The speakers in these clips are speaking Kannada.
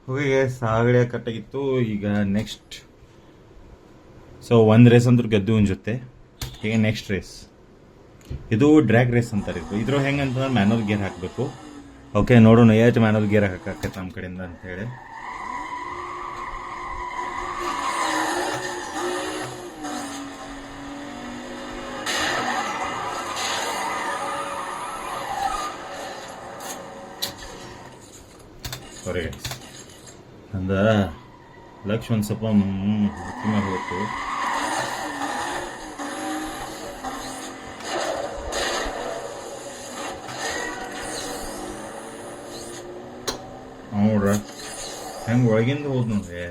ಹೋಗಿ ಸಾಗಡೆ ಕಟ್ಟಾಗಿತ್ತು. ಈಗ ನೆಕ್ಸ್ಟ್ ಒಂದು ರೇಸ್ ಅಂದ್ರೆ ಗೆದ್ದು ಜೊತೆ. ಈಗ ನೆಕ್ಸ್ಟ್ ರೇಸ್ ಇದು ಡ್ರ್ಯಾಗ್ ರೇಸ್ ಅಂತಾರೆ. ಇದ್ರ ಹೆಂಗಂತಂದ್ರೆ ಮ್ಯಾನುವಲ್ ಗೇರ್ ಹಾಕಬೇಕು. ಓಕೆ, ನೋಡೋಣ ಎಷ್ಟು ಮ್ಯಾನುವಲ್ ಗೇರ್ ಹಾಕಕ್ಕೆ ನಮ್ಮ ಕಡೆಯಿಂದ ಅಂತ ಹೇಳಿ. ಸಾರಿ ಅಂದ ಲಕ್ಷ ಒಂದು ಸ್ವಲ್ಪ ಮೇಲೆ ಹೋಯ್ತು. ನೋಡ್ರ ಹೆಂಗೆ ಒಳಗಿಂದ ಹೋದ್ ನೋಡ್ರಿ.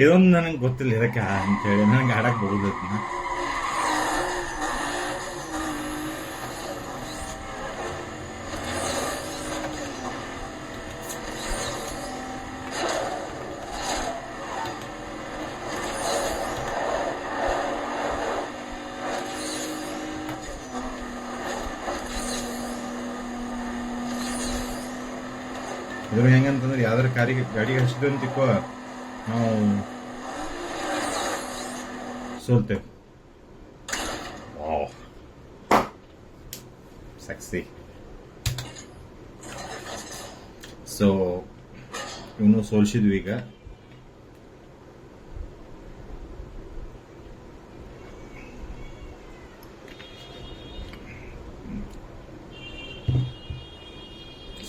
ಇದೊಂದು ನನಗೆ ಗೊತ್ತಿಲ್ಲ ಇದಕ್ಕೆ ಅಂತೇಳಿ ನನಗೆ ಆಡಕ್ಕೆ ಬೋದೈತಿ. ಇದ್ರ ಹೆಂಗಂತಂದ್ರೆ ಯಾವ್ದಾರ ಗಾಡಿಗೆ ಹಚ್ಚಿದ್ವಿ ಅಂತ ತಿಕ್ಕೋ, ನಾವು ಸೋಲ್ತೇವೆ. ಸೆಕ್ಸಿ. ಸೊ ಇವನು ಸೋಲ್ಸಿದ್ವಿ. ಈಗ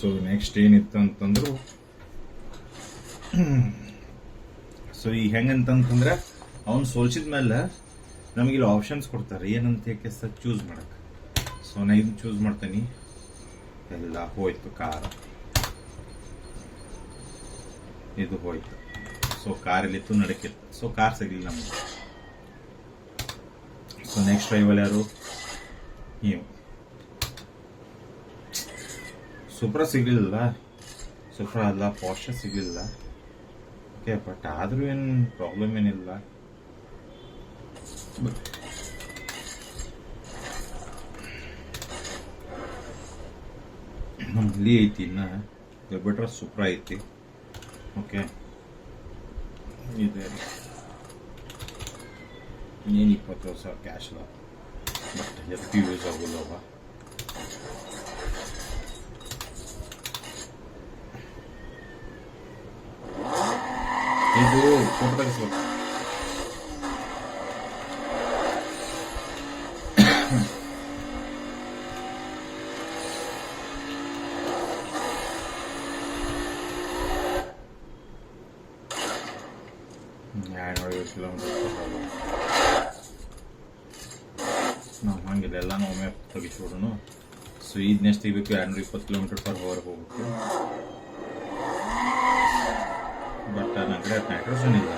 ಸೊ ನೆಕ್ಸ್ಟ್ ಏನಿತ್ತು ಅಂತಂದ್ರು, ಸೊ ಈಗ ಹೆಂಗಂತಂದ್ರೆ ಅವ್ನು ಸೋಲ್ಸಿದ್ಮೇಲೆ ನಮಗಿಲ್ಲಿ ಆಪ್ಷನ್ಸ್ ಕೊಡ್ತಾರೆ ಏನಂತ ಚೂಸ್ ಮಾಡಕ್ಕೆ. ಸೊ ನಾ ಇದನ್ನ ಚೂಸ್ ಮಾಡ್ತೀನಿ. ಎಲ್ಲ ಹೋಯ್ತು, ಕಾರ್ ಇದು ಹೋಯ್ತು. ಸೊ ಕಾರಲ್ಲಿತ್ತು, ನಡಕಿತ್ತು. ಸೊ ಕಾರ್ ಸಿಗಲಿಲ್ಲ ನಮಗೆ. ಸೊ ನೆಕ್ಸ್ಟ್ ರೈವಲ್ ಯಾರು? ನೀವು. ಸೂಪ್ರಾ ಸಿಗಲಿಲ್ಲ, ಸೂಪ್ರಾ ಅಲ್ಲ ಪಾರ್ಷೆ ಸಿಗಲಿಲ್ಲ. ಓಕೆ, ಬಟ್ ಆದ್ರೂ ಏನು ಪ್ರಾಬ್ಲಮ್ ಏನಿಲ್ಲ. ಇಲ್ಲಿ ಐತಿ, ಇನ್ನ ಇದು ಬಿಟ್ರೆ ಸೂಪ್ರಾ ಐತಿ. ಓಕೆ, ಇದೆ ಇನ್ನೇನು 20,000 ಕ್ಯಾಶ್ ಅದ, ಬಟ್ ಎಷ್ಟು ಯೂಸ್ ಆಗೋಲ್ಲವ. ಇದು ಫೋಟೋ ತೆಗಿಸ್ಬೇಕು. ನಾವು ಹಂಗಿಲ್ಲ, ಎಲ್ಲ ನಾವು ಒಮ್ಮೆ ತೆಗಿಸ್ಬಿಡೋಣ. ಸೊ ಇದು ನೆಕ್ಸ್ಟ್ ತೆಗಿಬೇಕು. 220 km/h ಹೋಗ್ಬೇಕು. ಬಟ್ ನನ್ನ ಕಡೆ ನೈಟ್ರೋಜನ್ ಇಲ್ಲ,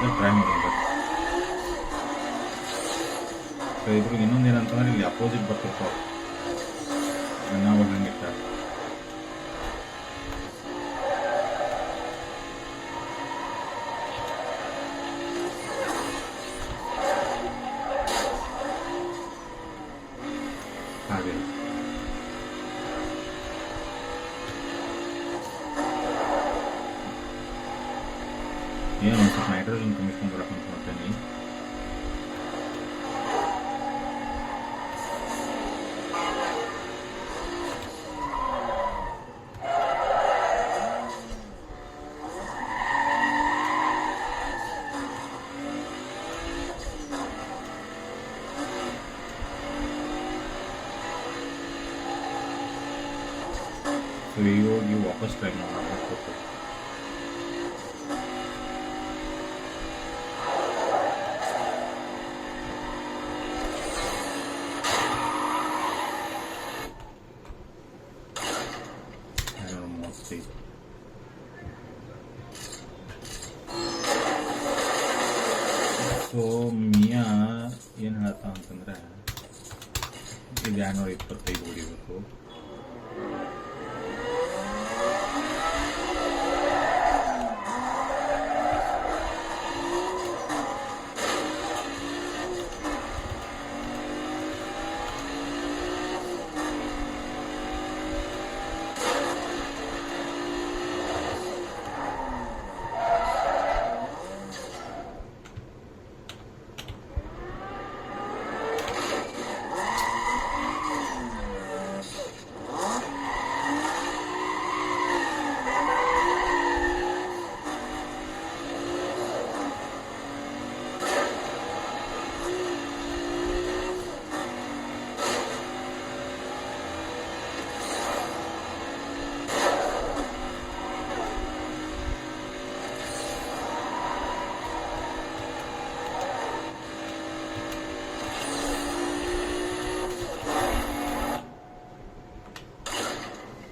ಬಟ್ ಟ್ರೈ ಮಾಡೋದು. ಸೊ ಇದ್ರಿಗೆ ಇನ್ನೊಂದು ಏನಂತಂದ್ರೆ ಇಲ್ಲಿ ಅಪೋಸಿಟ್ ಬರ್ತಿರ್ತಾವ, ನಾವು ಹಂಗಿಟ್ಟ. ಹಾಗೆ ಏನು ಒಂದು ಸ್ವಲ್ಪ ನೈಟ್ರೋಜನ್ ತುಂಬಿಸ್ಕೊಂಡು ಬರಕ್ಕೆ ಅಂತ ಮಾಡ್ತೇನೆ. ಸೊ ಈಗ ಹೋಗಿ ವಾಪಸ್ ಟ್ರೈ ಮಾಡೋಣ. ಸೊ ಮಿಯಾ ಏನು ಹೇಳ್ತಾ ಅಂತಂದ್ರೆ ಇದು 225 ಹೊಡಿಬೇಕು.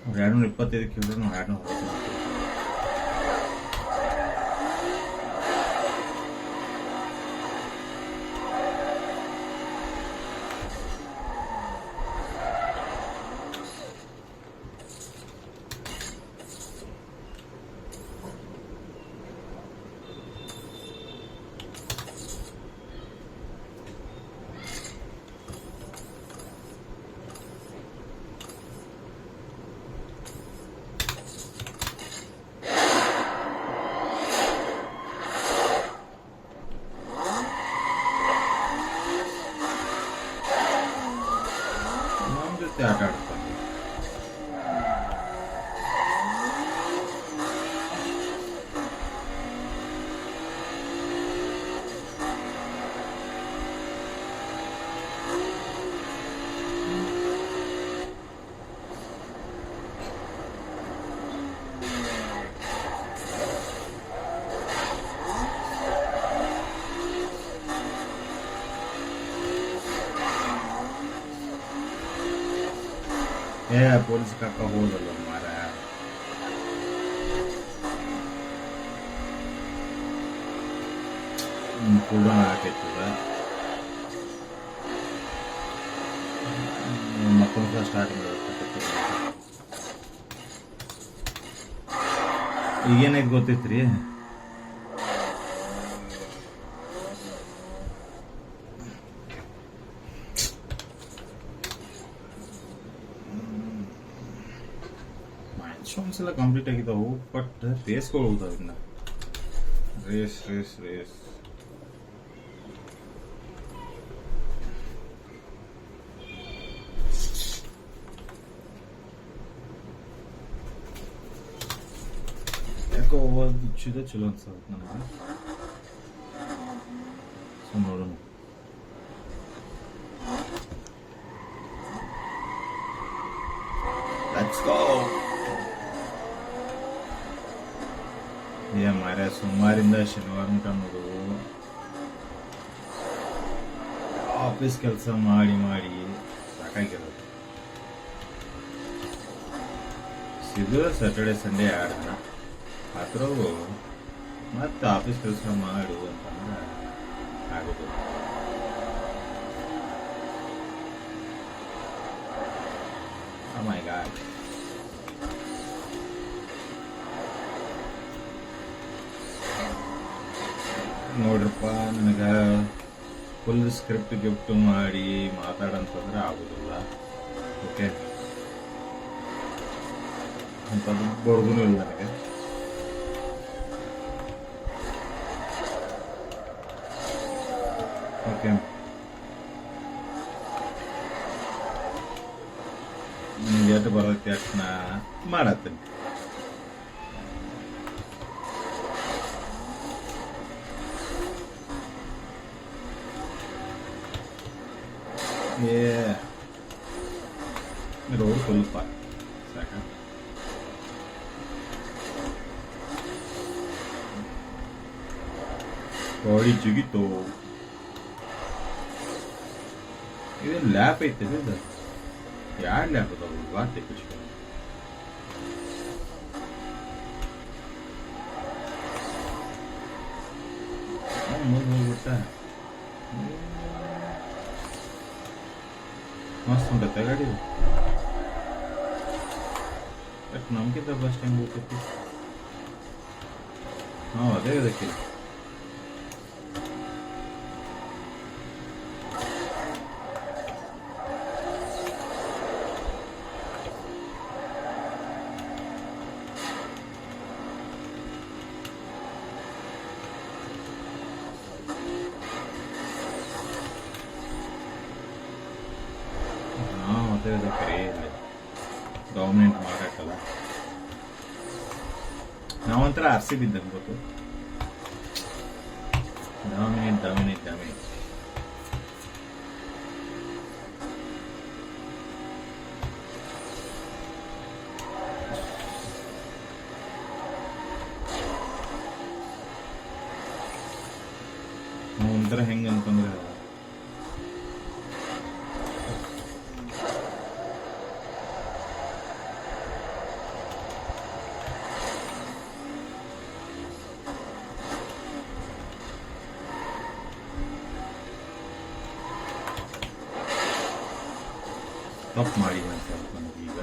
ಅವ್ರು 225 ಕೇಳಿದ್ರೆ ನಾವು 260 ನಮ್ಮ ಜೊತೆ ಆಟ ಆಡ್ತಾರೆ. ಪೊಲೀಸ್ ಕಾಕ ಹೋದಲ್ಲ ಮಾರ. ಕೂಡ ಹಾಕೈತದ ಮತ್ತೊಂದು ಸ್ಟಾರ್ಟ್ ಮಾಡಬೇಕು. ಈಗೇನಾಯ್ತು ಗೊತ್ತೈತ್ರಿ, ಮೈಲ್ಸ್ಟೋನ್ಸ್ ಎಲ್ಲ ಕಂಪ್ಲೀಟ್ ಆಗಿದ್ದಾವು, ಬಟ್ ರೇಸ್ಗಳು ಹೋಗ್ತಾವ. ಇನ್ನ ರೇಸ್ ರೇಸ್ ರೇಸ್ ಯಾಕೋ ಚಿದ ಚಲೋ ಅನ್ಸತ್ ನನಗೆ. ಸೊ ನೋಡೋಣ. Let's go. ಮಾರ್ಯ ಸೋಮವಾರಿಂದ ಶನಿವಾರ ಮಟ ನೋಡು ಆಫೀಸ್ ಕೆಲಸ ಮಾಡಿ ಮಾಡಿ ಸಾಕಾಗಿರೋದು. ಸಿಗೋ ಸ್ಯಾಟರ್ಡೆ ಸಂಡೇ 2 ದಿನ ಆದ್ರೂ ಮತ್ತೆ ಆಫೀಸ್ ಕೆಲಸ ಮಾಡು ಅಂತಂದ್ರೆ ಆಗೋದು. Oh my God. ನೋಡ್ರಪ್ಪ, ನನಗೆ ಫುಲ್ ಸ್ಕ್ರಿಪ್ಟ್ ಗಿಫ್ಟ್ ಮಾಡಿ ಮಾತಾಡಂತಂದ್ರೆ ಆಗೋದಿಲ್ಲ. ಓಕೆ, ಅಂತದ್ದು ಬರೋದೂ ಇಲ್ಲ ನನಗೆ. ಓಕೆ, ನಿಮ್ಗೆ ಎಷ್ಟು ಬರೋದಕ್ಕೆ ಅಷ್ಟು ನಾ ಮಾಡತ್ತೀನಿ. ರೋಡ್ ಸ್ವಲ್ಪ ಸಾಕ. ಗಾಡಿ ಜಿಗಿತು. ಇದು ಲ್ಯಾಪ್ ಐತೆ, ಇದು ಯಾರು ಲ್ಯಾಪ್ ಅದಾವ ಬಾ ತೆಪ್ಪಿಸ್ಕೊಂಡು. ಮುಂದೆ ಹೋಗ್ಬಿಟ್ಟ. ಮಸ್ತ್ ಉಂಟತ್ತೆ ಗಾಡಿ. ಬಟ್ ನಮ್ಗಿಂತ ಬಸ್ ಹೆಂಗೆ ಹೋಗ್ತೈತಿ. ಅದೇ ಅದಕ್ಕೆ ಕರೆ ಗವರ್ಮೆಂಟ್ ಮಾಡಕ್ಕಲ್ಲ. ನಾವಂತರ RCB ಇದ್ದಂಗೆ ಗೊತ್ತು. ಡಾಮಿನೇಟ್ ನಾವಂತರ ಹೆಂಗಂತಂದ್ರೆ ತಪ್ಪು ಮಾಡಿದೆ ಅಂತ ನನಗೆ ಈಗ.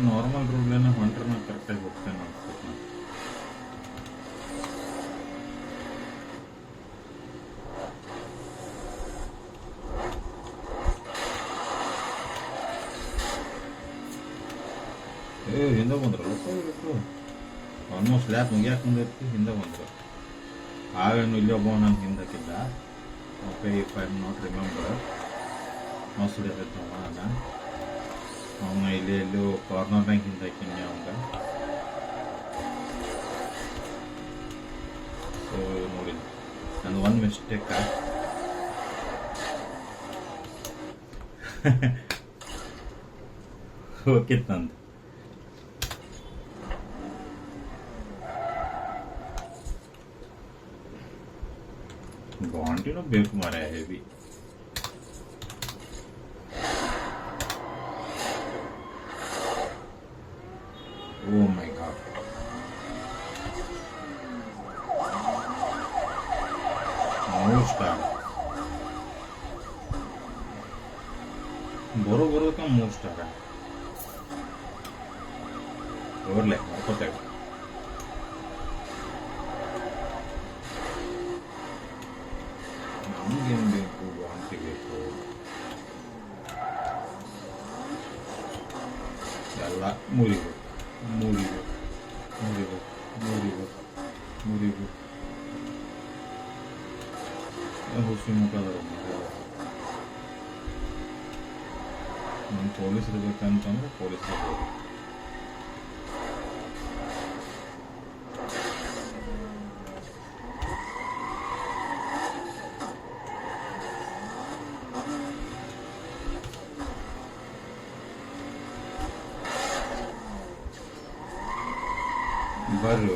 ನಾರ್ಮಲ್ ರೂಲ್ನ ಹೊಂಟ್ರೆ ನಾನು ಕರೆಕ್ಟಾಗಿ ಹೋಗ್ತೇನೆ ಅನ್ಸುತ್ತೆ. ಹಿಂದೆ ಬಂದ್ರಲ್ಲ ಆಲ್ಮೋಸ್ಟ್ ಲ್ಯಾಪ್ ಮುಗಿಯಾಕೆ ಮುಂದೈತಿ, ಹಿಂದೆ ಬಂದರು. ಆವೇನು ಇಲ್ಲಿ ಒಬ್ಬ ನಾನು ಹಿಂದಕ್ಕಿದ್ದ. Okay, if I not remember mostly ನಾನು ಅವನ ಇಲ್ಲಿ ಎಲ್ಲೋ ಕಾರ್ನರ್ನಾಗ ಹಿಂದಾಕಿನಿ ಅವಂಗ. ಸೊ ನೋಡಿ ನಂದು ಒಂದು ಮಿಸ್ಟೇಕ. ಹೋಗಿತ್ತು ನಂದು. ಗಾಂಟಿನೂ ಬೇಕು ಮಾರ heavy. Oh my god. No star. बरोबर का मोर स्टार है. और ले पता है. ನಮಗೆ ಏನು ಬೇಕು ವಾಂತಿ ಬೇಕು ಎಲ್ಲ ಮುರಿಬೇಕು. ಹುಸಿ ಮುಖದ ನಮ್ಮ ಪೊಲೀಸರು ಬೇಕಂತಂದ್ರೆ ಪೊಲೀಸರು ಬೇಕು. ಬರ್ರಿ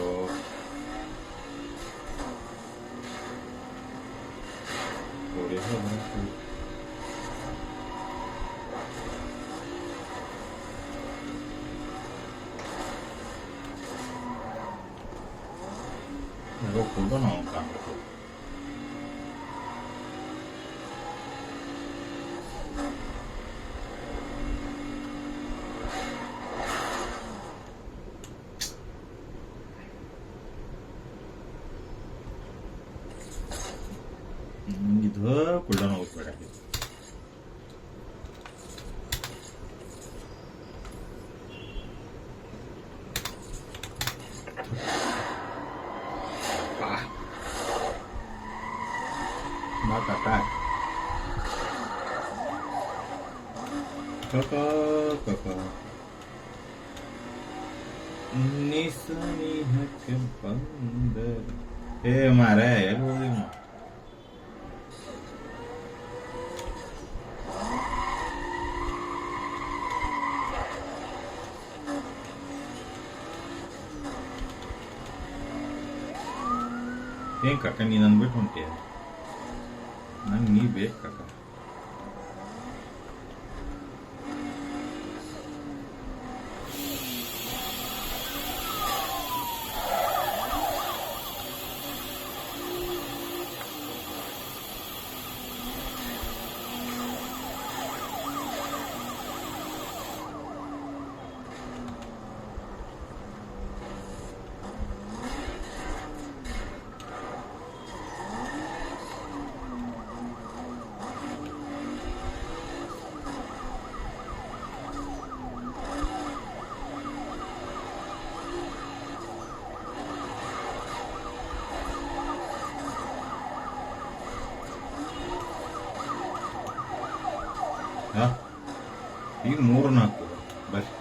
ಕೂಡ ನಾವು ಕಾಣಬೇಕು. ಇದು ಕುಲ್ಡನ್ ಹೋಗ್ಬೇಡ. Kakak Nisani hakem pandar. Marah ya lu ini. Kakak ni nan betul ke? Nan ni bet kakak. ಈಗ 3-4 ಬಸ್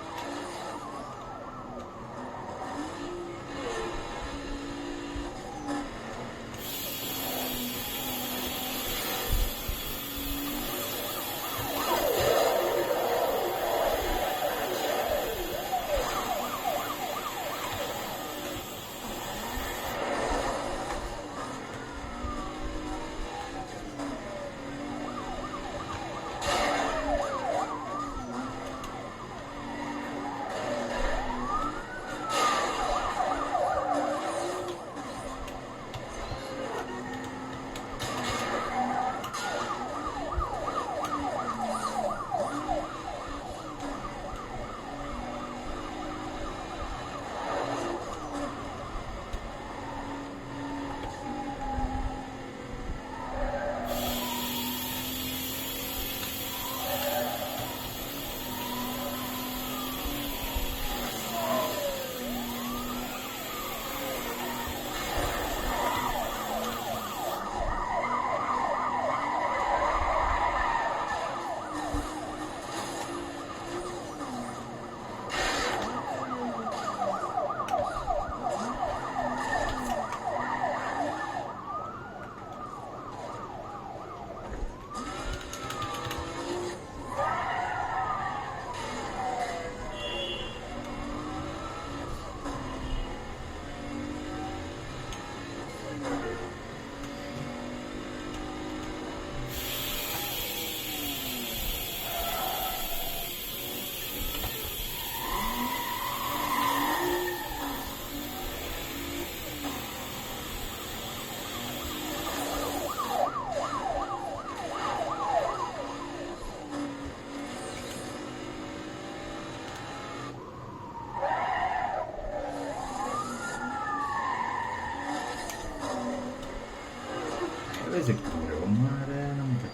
ಇಷ್ಟೇ ಸಿಕ್ಕಿದ್ರೆ ಮಾರೇ ನಮ್ಗೆ.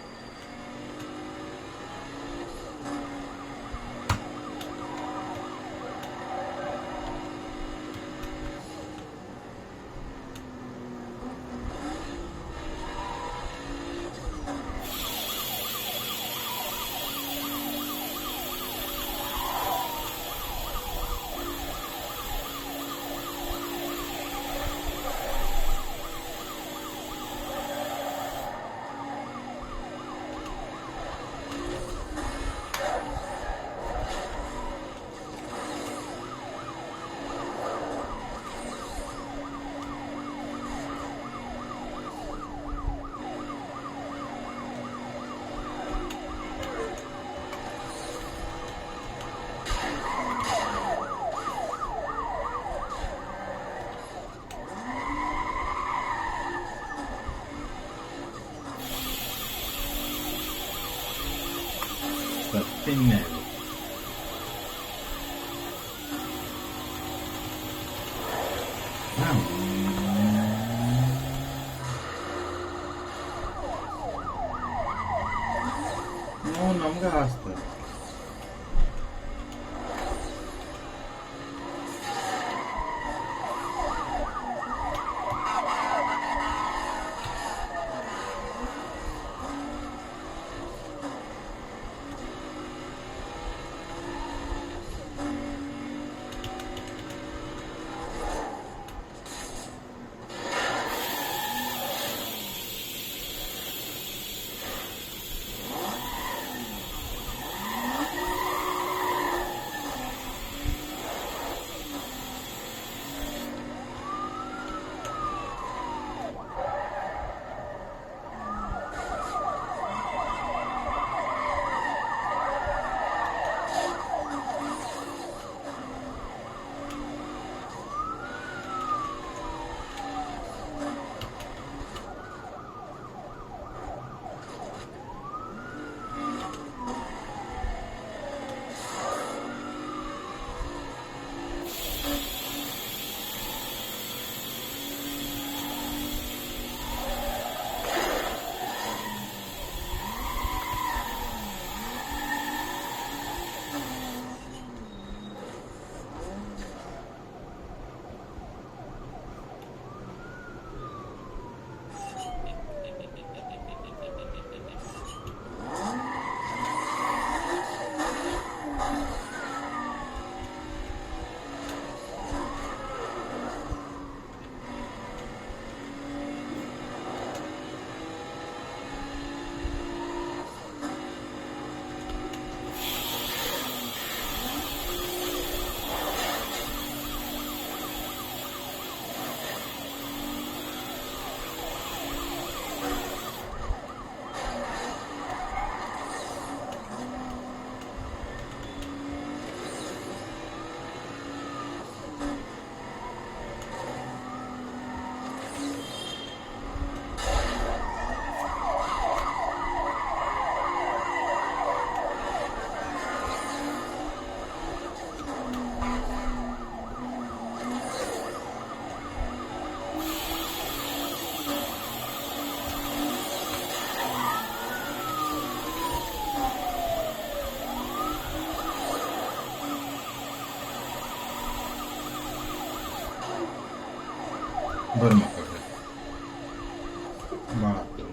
Thing no, ನಮ್ಗೆ ಹಾಸ್ತಾರೆ. ಬರ್ಮಕ್ಕಳ್ರಿ ಭಾಳ ಆಗ್ತದೆ.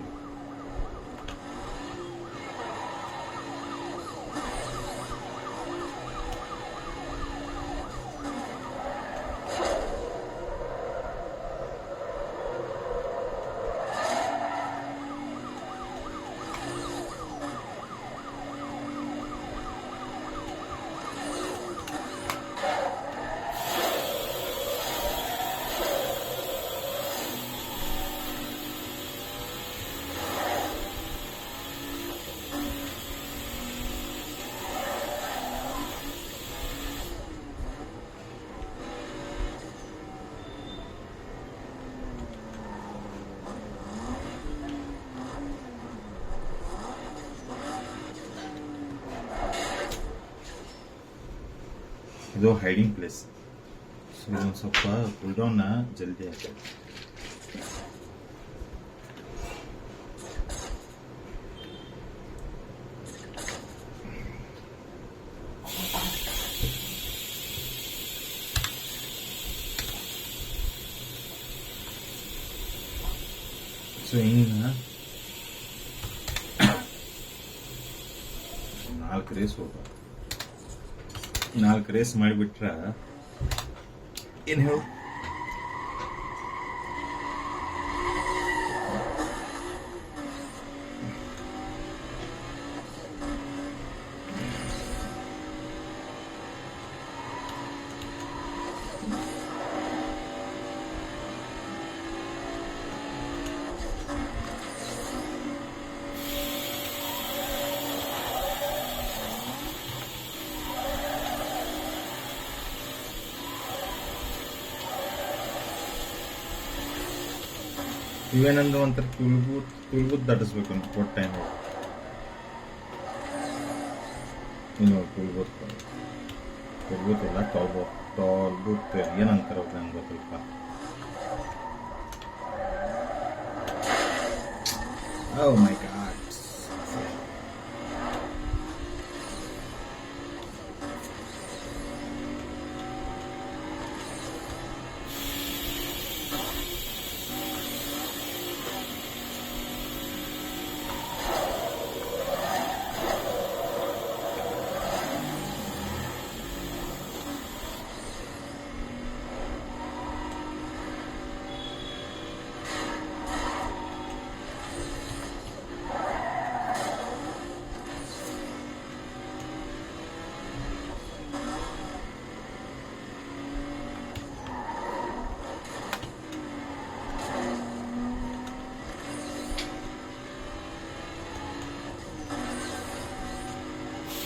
ಇದು ಹೈಡಿಂಗ್ ಪ್ಲೇಸ್. ಸೊ ಇದೊಂದು ಸ್ವಲ್ಪ ಕೂಲ್ ಡೌನ್ನ ಜಲ್ದಿ ಆಗ್ತದೆ. ಹಿಂಗ 4 ರೇಸ್ ಹೋಗ 4 ರೇಸ್ ಮಾಡಿಬಿಟ್ರ ಏನ್ ಹೇಳು ಇವೇನಂದ್ರೆ ಒಂಥರ ತುಲ್ಬೂತ್ ದಾಟಿಸ್ಬೇಕು ಅಂತ ಕೊಟ್ಟ ಟೈಮ್ ಇನ್ನು ತುಲ್ಬೂತ್ ಇಲ್ಲ ತೊಲ್ಬೂತ್ ಏನಂತಾರ ನಂಗೆ ಗೊತ್ತಿಲ್ಪ. Oh my god.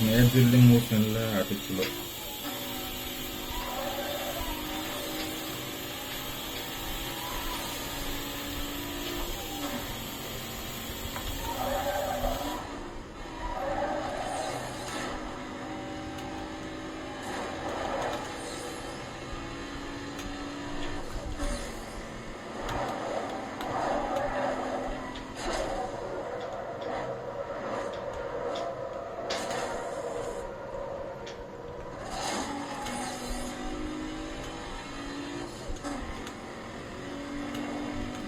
ಮೇಲ್ ಬಿಲ್ಡಿಂಗ್ ಮೂವ್ಸ್ನೆಲ್ಲ ಆಟೋ ಚಲೋ.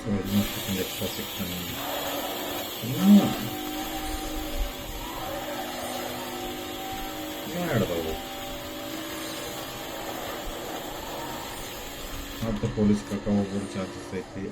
So almost an extra section. ಮಾಡಿದವು ಮತ್ತು ಪೊಲೀಸ್ ಕಕ್ಕ ಹೋಗೋದು ಚಾನ್ಸಸ್ ಐತಿ.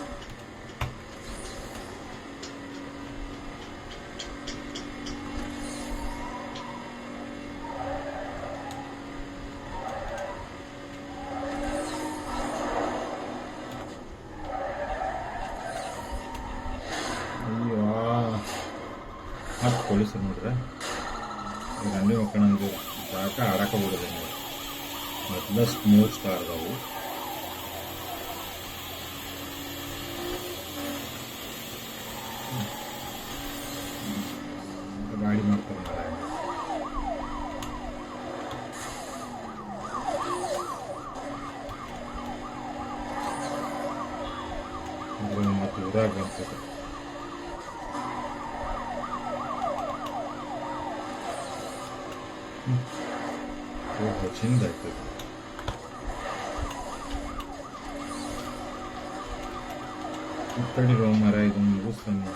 ಮತ್ತು ಪೊಲೀಸರು ನೋಡ್ರೆ ಈಗ ಅಂಡಿ ಮಕ್ಕಳಂದು ಜಾಕ ಆಡಕ್ಕೆ ಬಿಡೋದು ಮೊದಲ ಸ್ಮೂತ್ ಸ್ಟಾರ್ದವು ಗಾಡಿ ಮಾಡ್ತಾರೆ ಮತ್ತು ಊರಾಗ ಬರ್ತದೆ. ಚಂದ ಆಗ್ತದೆ. ಇತ್ತಡಿರೋ ಮರ ಇದೊಂದು ಮುಗಿಸ್ತಾನೆ.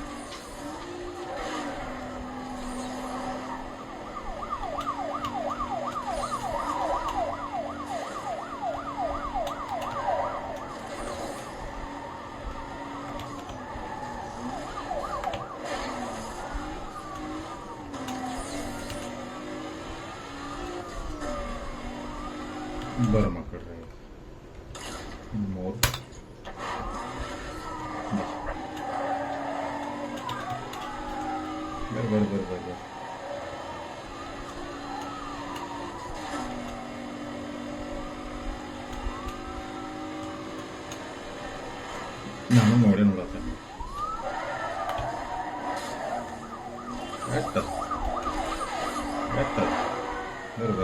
बरं माकड राहील मोर बर ನಾನು ನೋಡೇ ನೋಡತ್ತೇನೆ ಆಯ್ತಾ बर